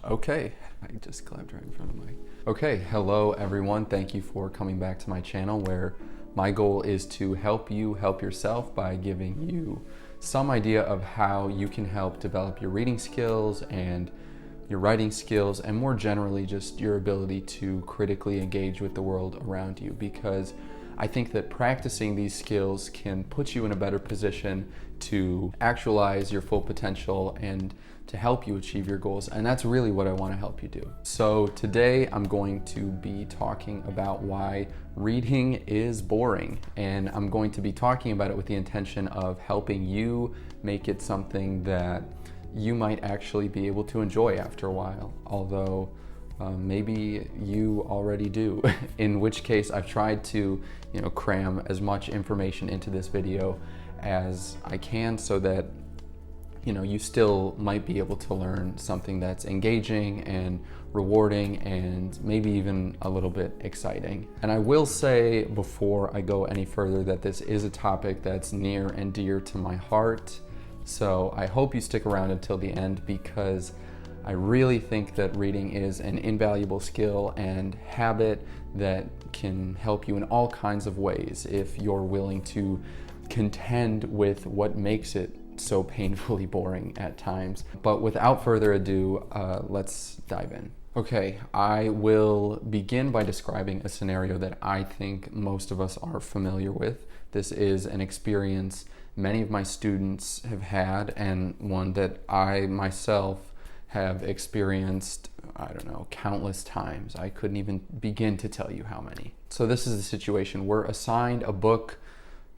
Okay, I just clapped right in front of my... Okay, hello everyone. Thank you for coming back to my channel where my goal is to help you help yourself by giving you some idea of how you can help develop your reading skills and your writing skills, and more generally just your ability to critically engage with the world around you, because I think that practicing these skills can put you in a better position to actualize your full potential and to help you achieve your goals. And that's really what I want to help you do. So today I'm going to be talking about why reading is boring, and I'm going to be talking about it with the intention of helping you make it something that you might actually be able to enjoy after a while, although maybe you already do, in which case I've tried to cram as much information into this video as I can so that you still might be able to learn something that's engaging and rewarding and maybe even a little bit exciting. And I will say before I go any further that this is a topic that's near and dear to my heart. So I hope you stick around until the end, because I really think that reading is an invaluable skill and habit that can help you in all kinds of ways if you're willing to contend with what makes it so painfully boring at times. But without further ado, let's dive in. Okay, I will begin by describing a scenario that I think most of us are familiar with. This is an experience many of my students have had, and one that I myself have experienced, I don't know, countless times. I couldn't even begin to tell you how many. So this is a situation. We're assigned a book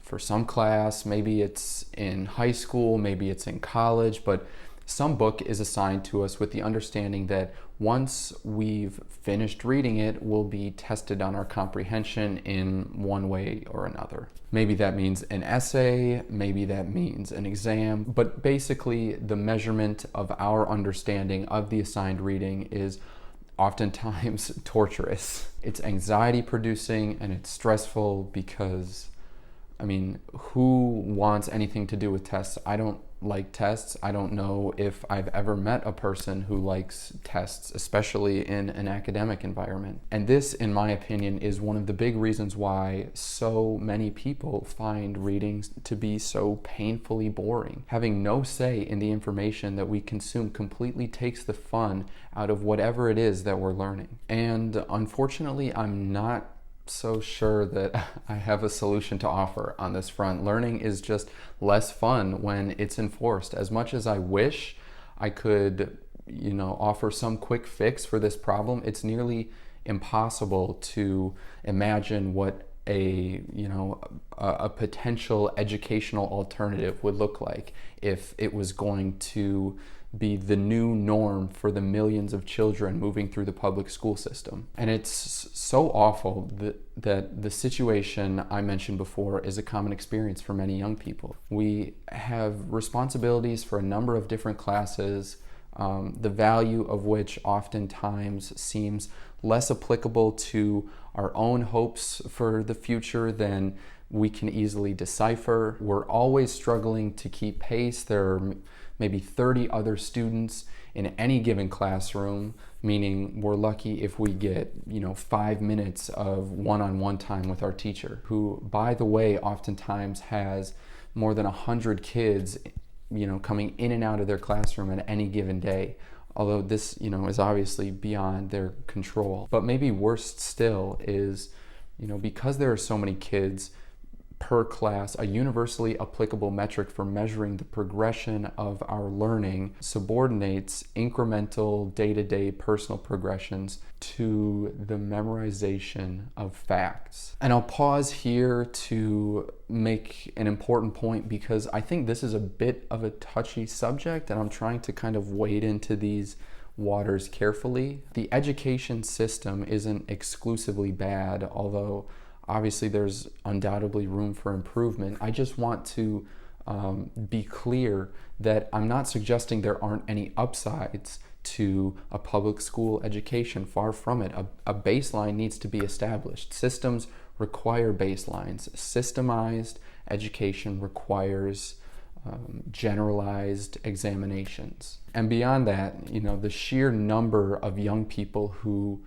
for some class. Maybe it's in high school, maybe it's in college, but some book is assigned to us with the understanding that once we've finished reading it, we'll be tested on our comprehension in one way or another. Maybe that means an essay, maybe that means an exam, but basically the measurement of our understanding of the assigned reading is oftentimes torturous. It's anxiety producing and it's stressful because, who wants anything to do with tests? I don't like tests. I don't know if I've ever met a person who likes tests, especially in an academic environment. And this, in my opinion, is one of the big reasons why so many people find reading to be so painfully boring. Having no say in the information that we consume completely takes the fun out of whatever it is that we're learning. And unfortunately, I'm not so sure that I have a solution to offer on this front. Learning is just less fun when it's enforced. As much as I wish I could, offer some quick fix for this problem, it's nearly impossible to imagine what a potential educational alternative would look like if it was going to be the new norm for the millions of children moving through the public school system. And it's so awful that the situation I mentioned before is a common experience for many young people. We have responsibilities for a number of different classes, the value of which oftentimes seems less applicable to our own hopes for the future than we can easily decipher. We're always struggling to keep pace. There are maybe 30 other students in any given classroom, meaning we're lucky if we get 5 minutes of one-on-one time with our teacher, who, by the way, oftentimes has more than 100 kids coming in and out of their classroom at any given day. Although this is obviously beyond their control. But maybe worse still is because there are so many kids per class, a universally applicable metric for measuring the progression of our learning subordinates incremental day-to-day personal progressions to the memorization of facts. And I'll pause here to make an important point, because I think this is a bit of a touchy subject and I'm trying to kind of wade into these waters carefully. The education system isn't exclusively bad, although obviously there's undoubtedly room for improvement. I just want to be clear that I'm not suggesting there aren't any upsides to a public school education. Far from it. A baseline needs to be established. Systems require baselines. Systemized education requires generalized examinations. And beyond that, the sheer number of young people who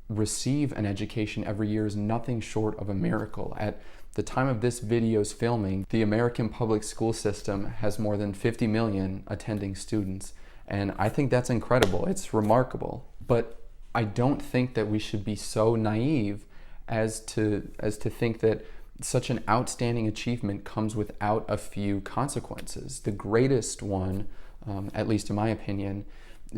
receive an education every year is nothing short of a miracle. At the time of this video's filming, the American public school system has more than 50 million attending students. And I think that's incredible. It's remarkable. But I don't think that we should be so naive as to think that such an outstanding achievement comes without a few consequences. The greatest one, at least in my opinion,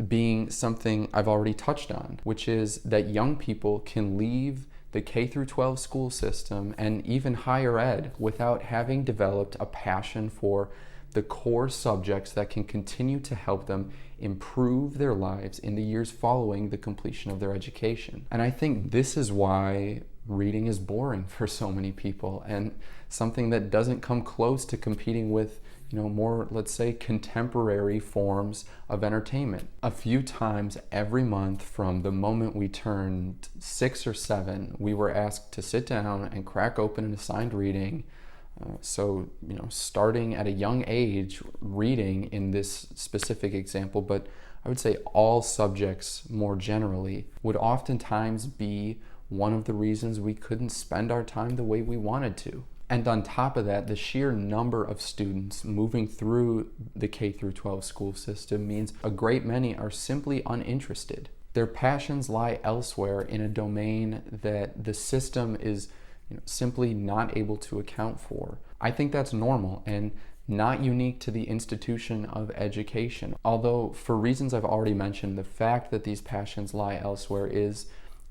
being something I've already touched on, which is that young people can leave the K through 12 school system and even higher ed without having developed a passion for the core subjects that can continue to help them improve their lives in the years following the completion of their education. And I think this is why reading is boring for so many people, and something that doesn't come close to competing with more, let's say, contemporary forms of entertainment. A few times every month from the moment we turned 6 or 7, we were asked to sit down and crack open an assigned reading. So, starting at a young age, reading in this specific example, but I would say all subjects more generally, would oftentimes be one of the reasons we couldn't spend our time the way we wanted to. And on top of that, the sheer number of students moving through the K through 12 school system means a great many are simply uninterested. Their passions lie elsewhere in a domain that the system is simply not able to account for. I think that's normal and not unique to the institution of education. Although, for reasons I've already mentioned, the fact that these passions lie elsewhere is,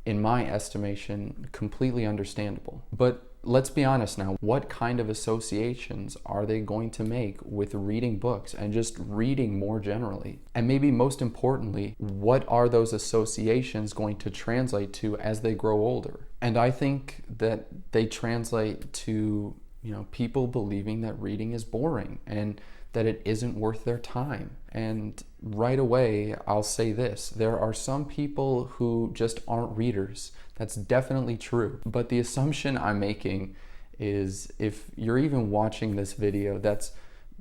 in my estimation, completely understandable. But let's be honest now, what kind of associations are they going to make with reading books and just reading more generally? And maybe most importantly, what are those associations going to translate to as they grow older? And I think that they translate to, people believing that reading is boring and that it isn't worth their time. And right away, I'll say this: there are some people who just aren't readers. That's definitely true. But the assumption I'm making is, if you're even watching this video, that's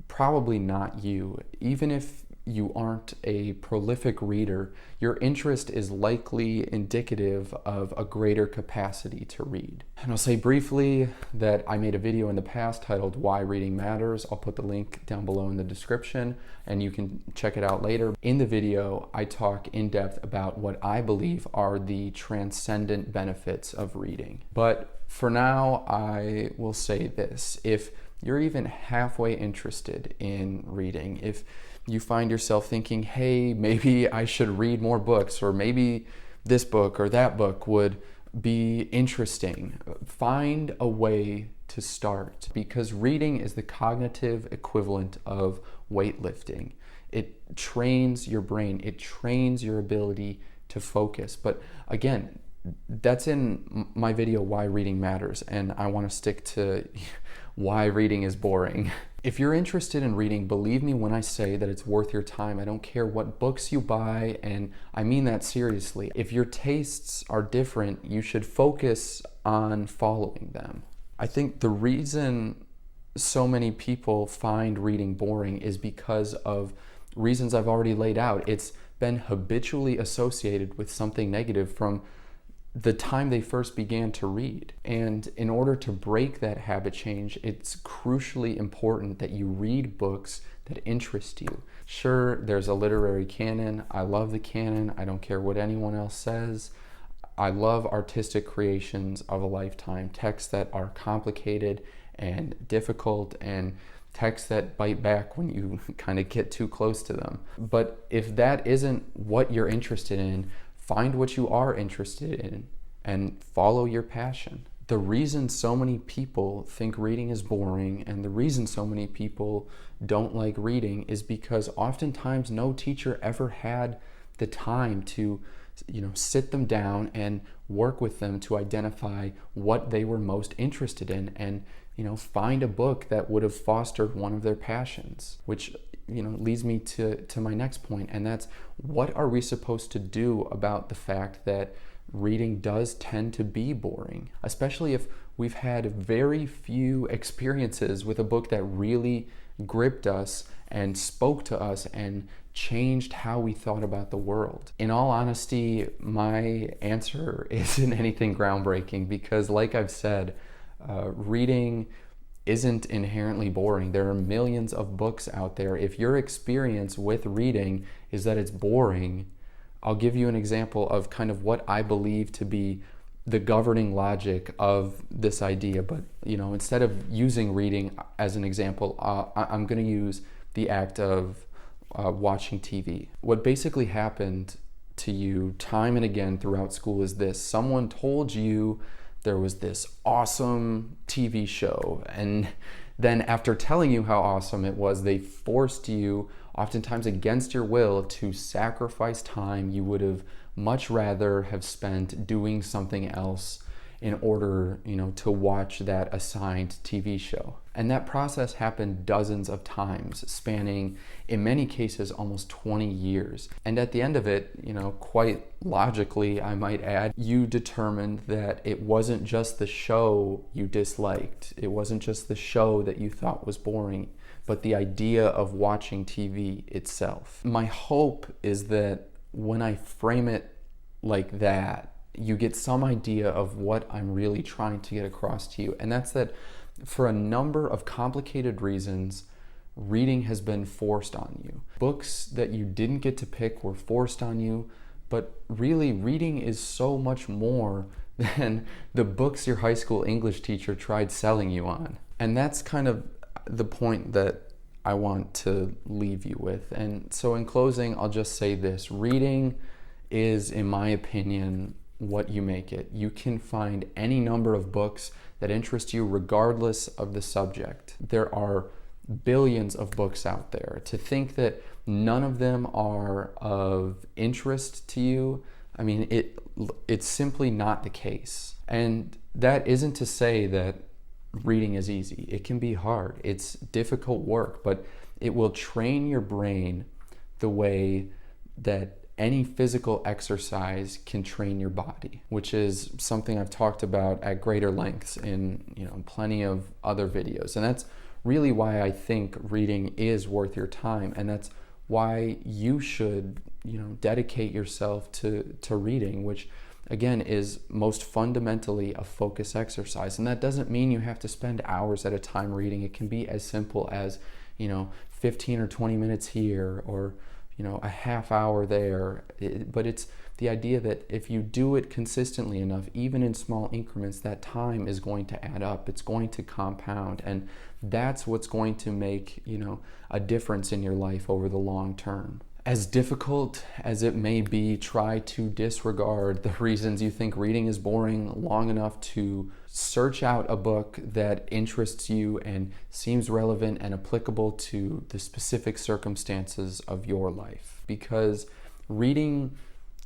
probably not you. Even if you aren't a prolific reader, your interest is likely indicative of a greater capacity to read. And I'll say briefly that I made a video in the past titled Why Reading Matters. I'll put the link down below in the description and you can check it out later. In the video, I talk in depth about what I believe are the transcendent benefits of reading. But for now, I will say this: if you're even halfway interested in reading, if you find yourself thinking, hey, maybe I should read more books, or maybe this book or that book would be interesting, find a way to start, because reading is the cognitive equivalent of weightlifting. It trains your brain, it trains your ability to focus. But again, that's in my video, Why Reading Matters, and I want to stick to why reading is boring. If you're interested in reading, believe me when I say that it's worth your time. I don't care what books you buy, and I mean that seriously. If your tastes are different, you should focus on following them. I think the reason so many people find reading boring is because of reasons I've already laid out. It's been habitually associated with something negative from the time they first began to read. And in order to break that habit change, it's crucially important that you read books that interest you. Sure, there's a literary canon. I love the canon. I don't care what anyone else says. I love artistic creations of a lifetime, texts that are complicated and difficult, and texts that bite back when you kind of get too close to them. But if that isn't what you're interested in, find what you are interested in and follow your passion. The reason so many people think reading is boring, and the reason so many people don't like reading, is because oftentimes no teacher ever had the time to sit them down and work with them to identify what they were most interested in, and find a book that would have fostered one of their passions, which leads me to my next point, and that's, what are we supposed to do about the fact that reading does tend to be boring, especially if we've had very few experiences with a book that really gripped us and spoke to us and changed how we thought about the world. In all honesty, my answer isn't anything groundbreaking because, like I've said, reading isn't inherently boring. There are millions of books out there. If your experience with reading is that it's boring, I'll give you an example of kind of what I believe to be the governing logic of this idea. But, instead of using reading as an example, I'm going to use the act of watching TV. What basically happened to you time and again throughout school is this: someone told you there was this awesome TV show, and then after telling you how awesome it was, they forced you, oftentimes against your will, to sacrifice time you would have much rather have spent doing something else in order, to watch that assigned TV show. And that process happened dozens of times, spanning, in many cases, almost 20 years. And at the end of it, quite logically, I might add, you determined that it wasn't just the show you disliked. It wasn't just the show that you thought was boring, but the idea of watching TV itself. My hope is that when I frame it like that, you get some idea of what I'm really trying to get across to you. And that's that for a number of complicated reasons, reading has been forced on you. Books that you didn't get to pick were forced on you, but really reading is so much more than the books your high school English teacher tried selling you on. And that's kind of the point that I want to leave you with. And so in closing, I'll just say this: reading is, in my opinion, what you make it. You can find any number of books that interest you regardless of the subject. There are billions of books out there. To think that none of them are of interest to you, I mean, it's simply not the case. And that isn't to say that reading is easy. It can be hard. It's difficult work, but it will train your brain the way that any physical exercise can train your body, which is something I've talked about at greater lengths in plenty of other videos. And that's really why I think reading is worth your time, and that's why you should dedicate yourself to reading, which again is most fundamentally a focus exercise. And that doesn't mean you have to spend hours at a time reading. It can be as simple as 15 or 20 minutes here, or a half hour there. But it's the idea that if you do it consistently enough, even in small increments, that time is going to add up. It's going to compound. And that's what's going to make, a difference in your life over the long term. As difficult as it may be, try to disregard the reasons you think reading is boring long enough to search out a book that interests you and seems relevant and applicable to the specific circumstances of your life. Because reading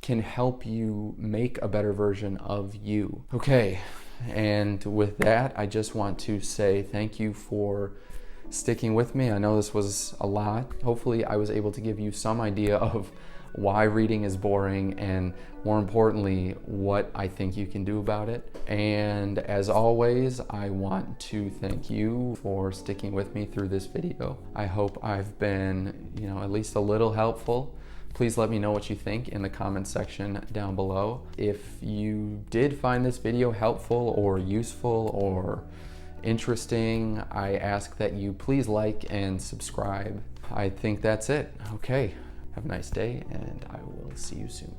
can help you make a better version of you. Okay, and with that, I just want to say thank you for sticking with me. I know this was a lot. Hopefully I was able to give you some idea of why reading is boring, and more importantly, what I think you can do about it. And as always, I want to thank you for sticking with me through this video. I hope I've been, at least a little helpful. Please let me know what you think in the comment section down below. If you did find this video helpful or useful or interesting, I ask that you please like and subscribe. I think that's it. Okay, have a nice day, and I will see you soon.